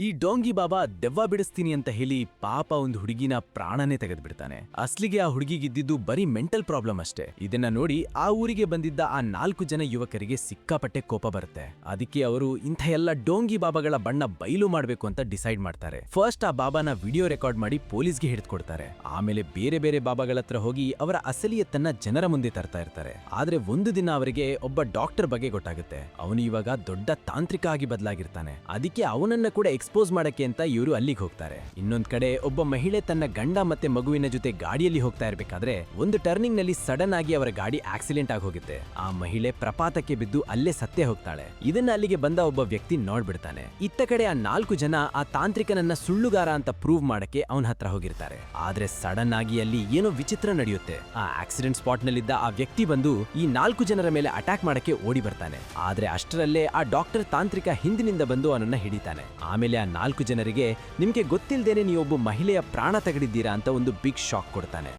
ಈ ಡೋಂಗಿ ಬಾಬಾ ದೆವ್ವ ಬಿಡಿಸ್ತೀನಿ ಅಂತ ಹೇಳಿ ಪಾಪ ಒಂದು ಹುಡುಗಿನ ಪ್ರಾಣನೇ ತೆಗೆದ್ಬಿಡ್ತಾನೆ. ಅಸ್ಲಿಗೆ ಆ ಹುಡುಗಿಗಿದ್ದಿದ್ದು ಬರೀ ಮೆಂಟಲ್ ಪ್ರಾಬ್ಲಮ್ ಅಷ್ಟೇ. ಇದನ್ನ ನೋಡಿ ಆ ಊರಿಗೆ ಬಂದಿದ್ದ ಆ 4 ಜನ ಯುವಕರಿಗೆ ಸಿಕ್ಕಾಪಟ್ಟೆ ಕೋಪ ಬರುತ್ತೆ. ಅದಕ್ಕೆ ಅವರು ಇಂಥ ಎಲ್ಲ ಡೋಂಗಿ ಬಾಬಾಗಳ ಬಣ್ಣ ಬಯಲು ಮಾಡ್ಬೇಕು ಅಂತ ಡಿಸೈಡ್ ಮಾಡ್ತಾರೆ. ಫಸ್ಟ್ ಆ ಬಾಬಾನ ವಿಡಿಯೋ ರೆಕಾರ್ಡ್ ಮಾಡಿ ಪೊಲೀಸ್ಗೆ ಹಿಡಿದುಕೊಡ್ತಾರೆ. ಆಮೇಲೆ ಬೇರೆ ಬೇರೆ ಬಾಬಾಗಳ ಹತ್ರ ಹೋಗಿ ಅವರ ಅಸಲಿಯತ್ತನ್ನ ಜನರ ಮುಂದೆ ತರ್ತಾ ಇರ್ತಾರೆ. ಆದ್ರೆ ಒಂದು ದಿನ ಅವರಿಗೆ ಒಬ್ಬ ಡಾಕ್ಟರ್ ಬಗ್ಗೆ ಗೊತ್ತಾಗುತ್ತೆ. ಅವನು ಇವಾಗ ದೊಡ್ಡ ತಾಂತ್ರಿಕ ಆಗಿ ಬದಲಾಗಿರ್ತಾನೆ. ಅದಕ್ಕೆ ಅವನನ್ನ ಕೂಡ ಎಕ್ಸ್ಪೋಸ್ ಮಾಡಕ್ಕೆ ಅಂತ ಇವರು ಅಲ್ಲಿಗೆ ಹೋಗ್ತಾರೆ. ಇನ್ನೊಂದ್ ಕಡೆ ಒಬ್ಬ ಮಹಿಳೆ ತನ್ನ ಗಂಡ ಮತ್ತೆ ಮಗುವಿನ ಜೊತೆ ಗಾಡಿಯಲ್ಲಿ ಹೋಗ್ತಾ ಇರ್ಬೇಕಾದ್ರೆ ಒಂದು ಟರ್ನಿಂಗ್ ನಲ್ಲಿ ಸಡನ್ ಆಗಿ ಅವರ ಗಾಡಿ ಆಕ್ಸಿಡೆಂಟ್ ಆಗಿ ಹೋಗುತ್ತೆ. ಆ ಮಹಿಳೆ ಪ್ರಪಾತಕ್ಕೆ ಬಿದ್ದು ಅಲ್ಲೇ ಸತ್ತೇ ಹೋಗ್ತಾಳೆ. ಇದನ್ನ ಅಲ್ಲಿಗೆ ಬಂದ ಒಬ್ಬ ವ್ಯಕ್ತಿ ನೋಡ್ಬಿಡ್ತಾನೆ. ಇತ್ತ ಕಡೆ ಆ 4 ಜನ ಆ ತಾಂತ್ರಿಕನನ್ನ ಸುಳ್ಳುಗಾರ ಅಂತ ಪ್ರೂವ್ ಮಾಡಕ್ಕೆ ಅವನ ಹತ್ರ ಹೋಗಿರ್ತಾರೆ. ಆದ್ರೆ ಸಡನ್ ಆಗಿ ಅಲ್ಲಿ ಏನೋ ವಿಚಿತ್ರ ನಡೆಯುತ್ತೆ. ಆ ಆಕ್ಸಿಡೆಂಟ್ ಸ್ಪಾಟ್ ನಲ್ಲಿದ್ದ ಆ ವ್ಯಕ್ತಿ ಬಂದು ಈ 4 ಜನರ ಮೇಲೆ ಅಟ್ಯಾಕ್ ಮಾಡಕ್ಕೆ ಓಡಿ ಬರ್ತಾನೆ. ಆದ್ರೆ ಅಷ್ಟರಲ್ಲೇ ಆ ಡಾಕ್ಟರ್ ತಾಂತ್ರಿಕ ಹಿಂದಿನಿಂದ ಬಂದು ಅವನನ್ನ ಹಿಡಿತಾನೆ. ಆಮೇಲೆ ಆ 4 ಜನರಿಗೆ ನಿಮ್ಗೆ ಗೊತ್ತಿಲ್ಲದೇನೆ ನೀವೊಬ್ಬ ಮಹಿಳೆಯ ಪ್ರಾಣ ತೆಗೆದಿದ್ದೀರಾ ಅಂತ ಒಂದು ಬಿಗ್ ಶಾಕ್ ಕೊಡ್ತಾನೆ.